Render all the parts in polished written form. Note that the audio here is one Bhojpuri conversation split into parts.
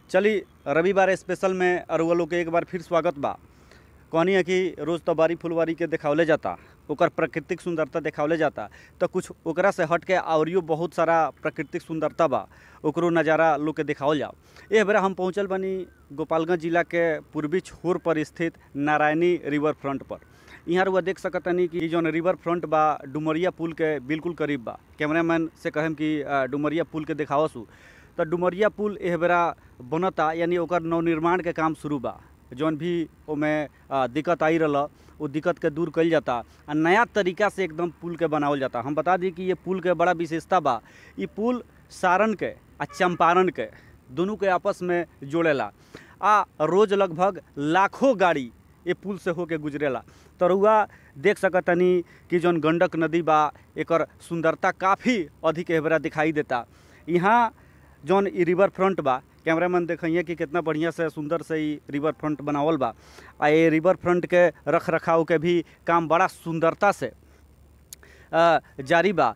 चली रविवार स्पेशल में अरुआ लोग के एक बार फिर स्वागत बा। कहनी है कि रोज़ तो बारी फुलवारी के देखावले जाता, ओकर प्राकृतिक सुंदरता देखावले जाता, तो कुछ ओकरा से हट के आवरियो बहुत सारा प्राकृतिक सुंदरता बा, ओकरो नज़ारा लोग के देखावल जाओ। ए बेरा हम पहुँचल बनी गोपालगंज जिला के पूर्वी छोर पर स्थित नारायणी रिवर फ्रंट पर। यहाँ रुआ देख सकतनी कि जौन रिवर फ्रंट बा डुमरिया पुल के बिल्कुल करीब बा। कैमरामैन से कहम कि डुमरिया पुल के देखावसू, तो डुमरिया पुल एह बेरा बनता, यानी ओकर नवनिर्माण के काम शुरू बा। जौन भी ओमे दिक्कत आई रहा वो दिक्कत के दूर कल जाता आ नया तरीका से एकदम पुल के बनावल जाता। हम बता दी कि ये पुल के बड़ा विशेषता बा, ये पुल सारण के आ चंपारण के दोनों के आपस में जोड़ेला आ रोज़ लगभग लाखों गाड़ी ये पुल से होके गुजरेला। तो रउआ देख सकतनी कि जौन गंडक नदी बा एकर सुंदरता काफ़ी अधिक एह बेरा दिखाई देता। यहाँ जौन ई रिवर फ्रंट बा, कैमरामैन देखिए कि कितना बढ़िया से सुंदर से ई रिवर फ्रंट बनावल बा आ ये रिवर फ्रंट के रख रखाव के भी काम बड़ा सुंदरता से जारी बा।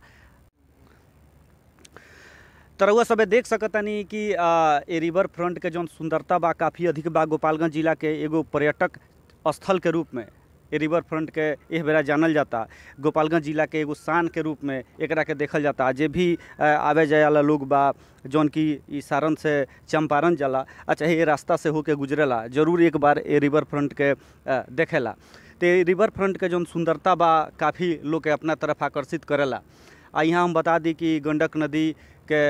तो रउआ सब देख सकतनी कि ये रिवर फ्रंट के जौन सुंदरता बा काफ़ी अधिक बा। गोपालगंज जिला के एगो पर्यटक स्थल के रूप में ये रिवर फ्रंट के एह बेरा जानल जाता। गोपालगंज जिला के एगो शान के रूप में एकरा के देखल जाता। जे भी आवे जाए वाला लोग बा जौन कि ई सारण से चंपारण जाला, अच्छा ये रास्ता से होके गुजरेला, जरूर एक बार ये रिवर फ्रंट के देखेला। तो ये रिवर फ्रंट के जौन सुंदरता बा काफ़ी लोग के अपना तरफ आकर्षित करेला। आ यहाँ हम बता दी कि गंडक नदी के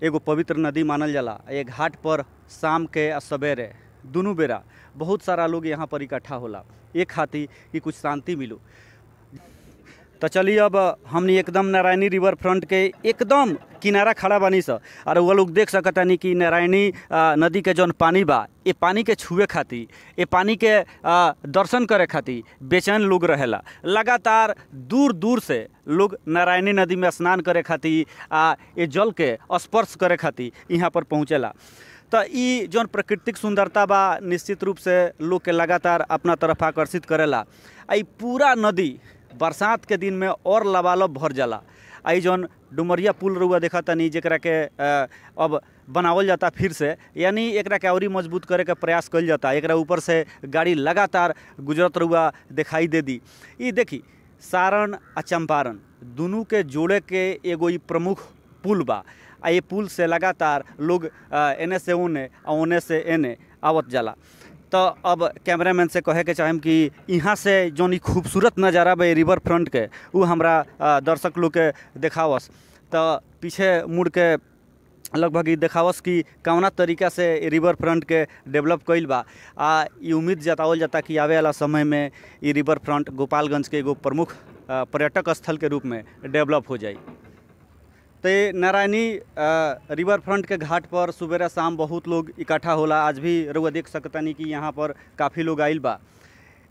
एगो पवित्र नदी मानल जाला। ये घाट पर शाम के आ सवेरे दोनों बेरा बहुत सारा लोग यहाँ पर इकट्ठा होला एक खातिर कि कुछ शांति मिलो। तो चलिए अब हमने एकदम नारायणी रिवर फ्रंट के एकदम किनारा खड़ा बानी सा और वो लोग देख सकतानी कि नारायणी नदी के जौन पानी बा, ये पानी के छुए खातिर, ये पानी के दर्शन करे खातिर बेचैन लोग रहेला। लगातार दूर दूर से लोग नारायणी नदी में स्नान करे खातिर ये जल के स्पर्श करे खातिर यहाँ पर पहुँचेला। तो ई जौन प्राकृतिक सुंदरता बा निश्चित रूप से लोग के लगातार अपना तरफ आकर्षित करेला। आई पूरा नदी बरसात के दिन में और लबालब भर जाला। आई जौन डुमरिया पुल रुआ देखा तनी जेकरा के अब बनावल जाता फिर से, यानी एकरा के और मजबूत करे के प्रयास कल जाता। एकरा ऊपर से गाड़ी लगातार गुजरत रुआ दिखाई दे दी। ई देखी सारण आ चंपारण दोनों के जोड़े के एगो ई प्रमुख पुल बा। आ ये पुल से लगातार लोग एने से ओने से एने आवत जाला। तो अब कैमरामैन से कहे के चाहेम कि यहाँ से जौन ई खूबसूरत नज़ारा बा रिवर फ्रंट के वो हमरा दर्शक लोग के देखावस। तो पीछे मुड़ के लगभग देखावस कि कौना तरीका से रिवर फ्रंट के डेवलप कइल बा। ये उम्मीद जतावल जाता कि आवे वाला समय में ये रिवर फ्रंट गोपालगंज के एगो प्रमुख पर्यटक स्थल के रूप में डेवलप हो जाए। तो ये नारायणी रिवर फ्रंट के घाट पर सुबह शाम बहुत लोग इकट्ठा होला। आज भी रउआ देख सकतानी कि यहाँ पर काफ़ी लोग आइल बा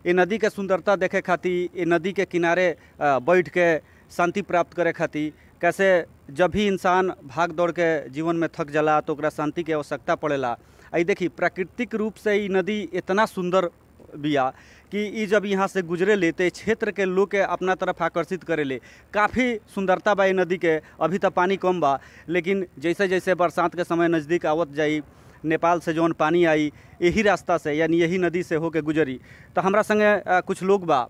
ये नदी के सुंदरता देखे खातिर, ये नदी के किनारे बैठ के शांति प्राप्त करे खातिर। कैसे जब भी इंसान भाग दौड़ के जीवन में थक जाला तो ओकरा शांति के आवश्यकता पड़ेला। आई देखी प्राकृतिक रूप से ये नदी इतना सुंदर बिया कि ई जब यहाँ से गुजरे ले तो क्षेत्र के लोग के अपना तरफ आकर्षित करे ले। काफ़ी सुंदरता बा ये नदी के। अभी तो पानी कम बा, लेकिन जैसे जैसे बरसात के समय नज़दीक आवत जाई, नेपाल से जौन पानी आई यही रास्ता से यानी यही नदी से होके गुजरी। तो हमरा संगे कुछ लोग बा,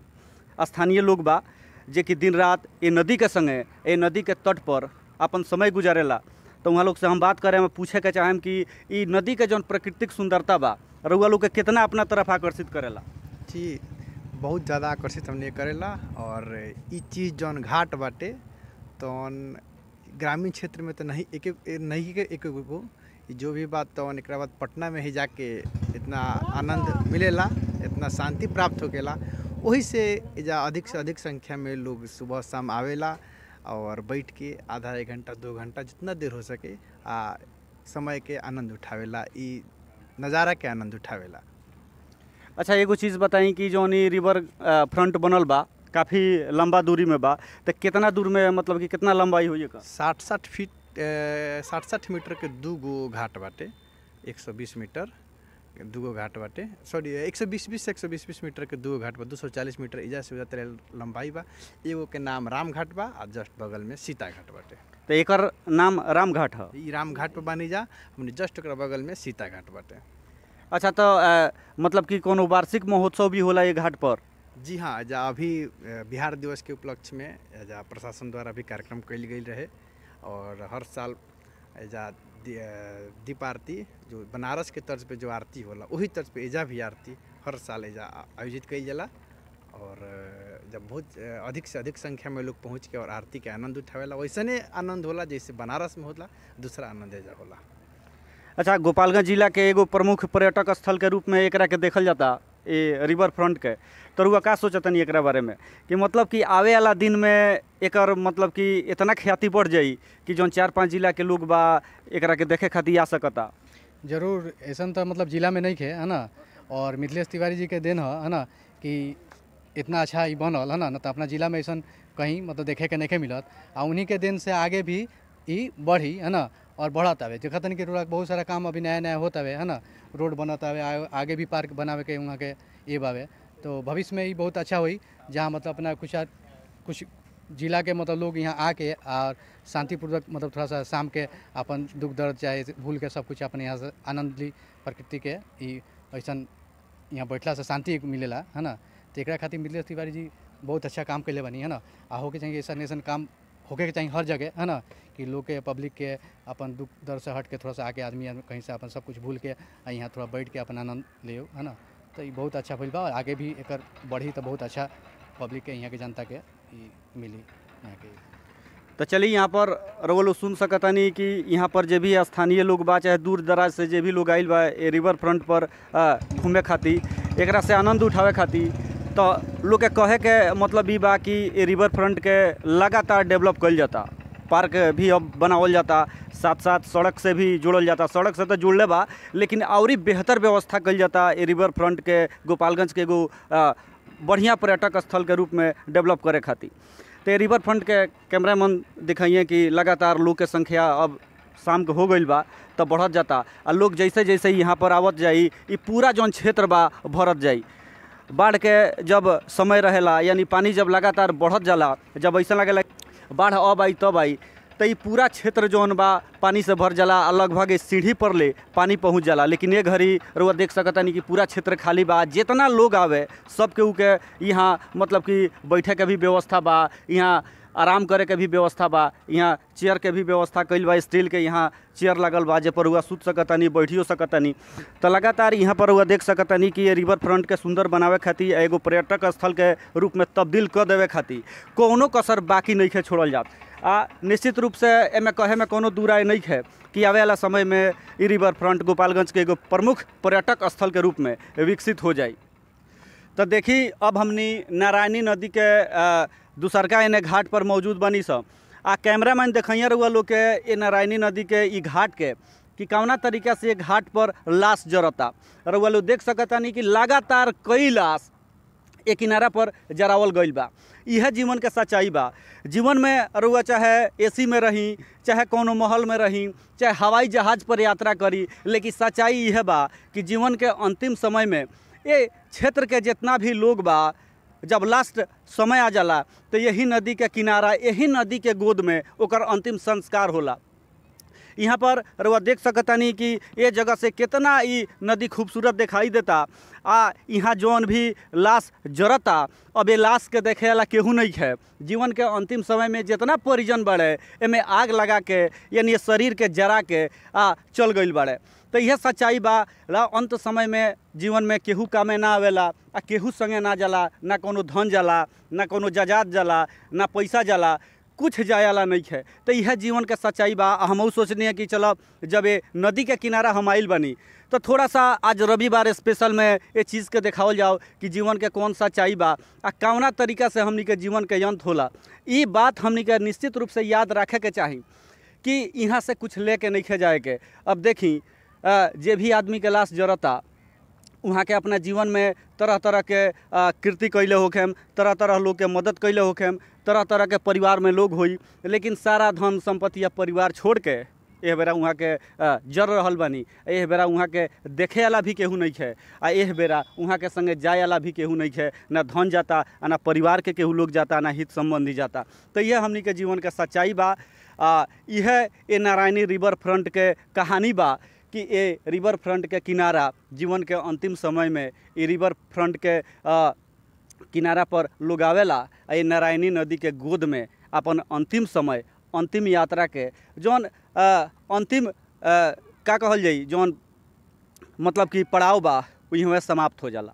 स्थानीय लोग बा, जे कि दिन रात ये नदी के संगे ये नदी के तट पर अपन समय गुजारेला। तो वहाँ लोग से हम बात करें, पूछे के चाहेम कि ये नदी के जौन प्राकृतिक सुंदरता बा रउआ लोग के कितना अपना तरफ आकर्षित करेला। जी बहुत ज़्यादा आकर्षित हमने करेला। और ई चीज़ जौन घाट बाटे तो ग्रामीण क्षेत्र में तो नहीं एक गो जो भी बात तो एक बाद पटना में ही जाके इतना आनंद मिलेला, इतना शांति प्राप्त होकेला। वही से अधिक से अधिक संख्या में लोग सुबह शाम आवेला और बैठ के आधा एक घंटा 2 घंटा जितना देर हो सके समय के आनंद उठावेला, ई नज़ारा के आनंद उठावेला। अच्छा एगो चीज़ बताई कि जौन ई रिवर फ्रंट बनल बा काफ़ी लंबा दूरी में बा, तो कितना दूर में मतलब कि कितना लंबाई होई का? 60 फीट 60 मीटर के 2 गो घाट बाटे, 120 मीटर दूगो घाट बाटे, सॉरी 120 से 120 मीटर के दूगो घाट बा, 240 मीटर इजा से उजा तक लंबाई बा। एगो के नाम राम घाट बा और जस्ट बगल में सीता घाट बाटे। तो एकर नाम राम घाट है। ई राम घाट पर बानी जा, हमने जस्ट ओकरा बगल में सीता घाट बाटे। अच्छा, तो मतलब कि कोनो वार्षिक महोत्सव भी होला ये घाट पर? जी हाँ, जा अभी बिहार दिवस के उपलक्ष्य में जा प्रशासन द्वारा भी कार्यक्रम कल गई रहे और हर साल जा दीप आरती जो बनारस के तर्ज पे जो आरती होला वही तर्ज पे एजा भी आरती हर साल एजा आयोजित कई जाला और जब बहुत अधिक से अधिक संख्या में लोग पहुँच के और आरती के आनंद उठावेला वैसने आनंद होला जैसे बनारस में होला, दूसरा आनंद एजा होला। अच्छा, गोपालगंज जिला के एगो प्रमुख पर्यटक स्थल के रूप में एकरा के देखल जाता ये रिवर फ्रंट के, तो रुआ का सोचतनी एकरा बारे में कि मतलब कि आवे वाला दिन में एकर मतलब कि इतना ख्याति बढ़ जाई कि जौन 4-5 जिला के लोग बा एकरा के देखे खातिर आ सकता? जरूर, ऐसा तो मतलब जिला में नहीं खे है ना, और मिथिलेश तिवारी जी के देन है ना कि इतना अच्छा ही बनल है ना, तो अपना जिला में ऐसा कहीं मतलब देखे के नहीं मिलत। आ उन्हीं के दिन से आगे भी ई बढ़ी है ना और बढ़त आवे। देखा तनी कि बहुत सारा काम अभी नया नया होता है ना, रोड बनत आवे, आगे भी पार्क बनावे के वहाँ के ये बावे, तो भविष्य में ये बहुत अच्छा हुई जहाँ मतलब अपना कुछ जिला के मतलब लोग यहाँ आके और शांतिपूर्वक मतलब थोड़ा सा शाम के अपन दुख दर्द चाहे भूल के सब कुछ अपने यहाँ से आनंद ली प्रकृति के। ऐसा यहाँ बैठला से शांति मिलेला है ना, तो एक खातिर मिथिलेश तिवारी जी बहुत अच्छा काम कैले बनी है ना। आ होके चाहिए ऐसा काम होके के चाहिए हर जगह है ना, कि लोग के पब्लिक के अपन दुख दर्द से हट के थोड़ा सा आके आदमी कहीं से अपन सब कुछ भूल के यहाँ थोड़ा बैठ के अपन आनंद ले है ना, तो ये बहुत अच्छा भइल बा। आगे भी एकर बढ़ी तो बहुत अच्छा पब्लिक के यहाँ के जनता के मिली यहाँ के। तो चलिए यहाँ पर रउआ लोग सुन सकतानी कि यहाँ पर जे भी स्थानीय लोग बा चाहे दूर दराज से जे भी लोग आइल बा ए रिवर फ्रंट पर घूमे खातिर, एकरा से आनंद उठावे खातिर, तो लोग के कहे के मतलब ई बा कि ए रिवर फ्रंट के लगातार डेवलप कइल जाता, पार्क भी अब बनावल जाता, साथ साथ सड़क से भी जोड़ल जाता। सड़क से तो जुड़ले बा लेकिन और बेहतर व्यवस्था कइल जाता ए रिवर फ्रंट के गोपालगंज के एगो बढ़िया पर्यटक स्थल के रूप में डेवलप करे खातिर। तो रिवर फ्रंट के कैमरामैन दिखाइए कि लगातार लोग के संख्या अब शाम के हो गई बा तो बढ़त जाता, और लोग जैसे जैसे यहाँ पर आवत जाई ये पूरा जौन क्षेत्र बा भरत जाई। बाढ़ के जब समय रहेला यानी पानी जब लगातार बढ़त जाला, जब ऐसा लगेला बाढ़ अब आई तब आई, तो ये पूरा क्षेत्र जौन बा पानी से भर जाला, लगभग सीढ़ी पर ले पानी पहुँच जाला। लेकिन ये घड़ी रुआ देख सकतानी कि पूरा क्षेत्र खाली बा, जितना लोग आवे सब केहू के यहाँ मतलब कि बैठे के भी व्यवस्था बा, यहाँ आराम करे के भी व्यवस्था बा, यहाँ चेयर के भी व्यवस्था कइल बा, स्टील के यहाँ चेयर लगल बा जे पर हुआ सुत सकतानी, बैठियो सकतानी। तो लगातार यहाँ पर हुआ देख सकतानी कि ये रिवर फ्रंट के सुंदर बनावे खातिर एगो पर्यटक स्थल के रूप में तब्दील कर देवे खातिर कोनो कसर बाकी नहीं है छोड़ल जात। निश्चित रूप से एमे कहे में कोनो दूराय नहीं है कि आवे वाला समय में ई रिवर फ्रंट गोपालगंज के एगो प्रमुख पर्यटक स्थल के रूप में विकसित हो जाए। तो देखी अब हमनी नारायणी नदी के दूसरका एने घाट पर मौजूद बनी सब। कैमरामैन देखिए रहुआ लोग के ये नारायणी नदी के ई घाट के कि कौना तरीका से घाट पर लाश जरता। रहुआ लोग देख सकतानी कि लगातार कई लाश एक किनारा पर जरावल गइल बा। यह जीवन के सच्चाई बा। जीवन में रउआ चाहे एसी में रही, चाहे कोनो महल में रही, चाहे हवाई जहाज़ पर यात्रा करी, लेकिन सच्चाई यह बा कि जीवन के अंतिम समय में ये क्षेत्र के जितना भी लोग बा जब लास्ट समय आ जाला तो यही नदी के किनारा, यही नदी के गोद में ओकर अंतिम संस्कार होला। यहाँ पर रउआ देख सकतानी कि ये जगह से कितना ये नदी खूबसूरत दिखाई देता। यहाँ जौन भी लाश जरता अब ये लाश के देखे वाला केहू नहीं है। जीवन के अंतिम समय में जितना परिजन बढ़े एमें आग लगा के यानी ये शरीर के जरा के चल गई बढ़े। तो यह सच्चाई बा। अंत समय में जीवन में केहू कामे ना आवेला, केहू संगे ना जाला, ना कोनो धन जाला, ना कोनो जायदाद जाला, ना पैसा जाला, कुछ जायाला नहीं है। तो यह जीवन के सच्चाई बा। हम सोचनी है कि चलो जब ये नदी के किनारा हम आइल बनी तो थोड़ा सा आज रविवार स्पेशल में ये चीज़ के देखावल जाओ कि जीवन के कौन सच्चाई बा कौना तरीका से हमनी के जीवन के अंत होला। ये बात हमनी के निश्चित रूप से याद रखे के चाही कि यहाँ से कुछ लेके नहीं खे जाए के। अब देखी जे भी आदमी के लाश जरता वहाँ के अपना जीवन में तरह तरह के कृति कैले होखेम, तरह तरह लोग के मदद कैले होखेम, तरह तरह के परिवार में लोग होई, लेकिन सारा धन संपत्ति या परिवार छोड़ के एह बेरा वहाँ के जर रहल बानी। एह बेरा वहाँ के देखे वाला भी केहू नहीं है आ एह बेरा वहाँ के संगे जाए वाला भी केहू नहीं है। ना धन जाता ना परिवार के केहू लोग जाता ना हित संबंधी जाता। तो यह हमनी के जीवन के सच्चाई बा। यह ए नारायणी रिवर फ्रंट के कहानी बा कि ये रिवर फ्रंट के किनारा जीवन के अंतिम समय में ये रिवर फ्रंट के किनारा पर लोग आवेला। ये नारायणी नदी के गोद में अपन अंतिम समय अंतिम यात्रा के जौन अंतिम का कहल जाई जौन मतलब कि पड़ाव बा वही में समाप्त हो जाला।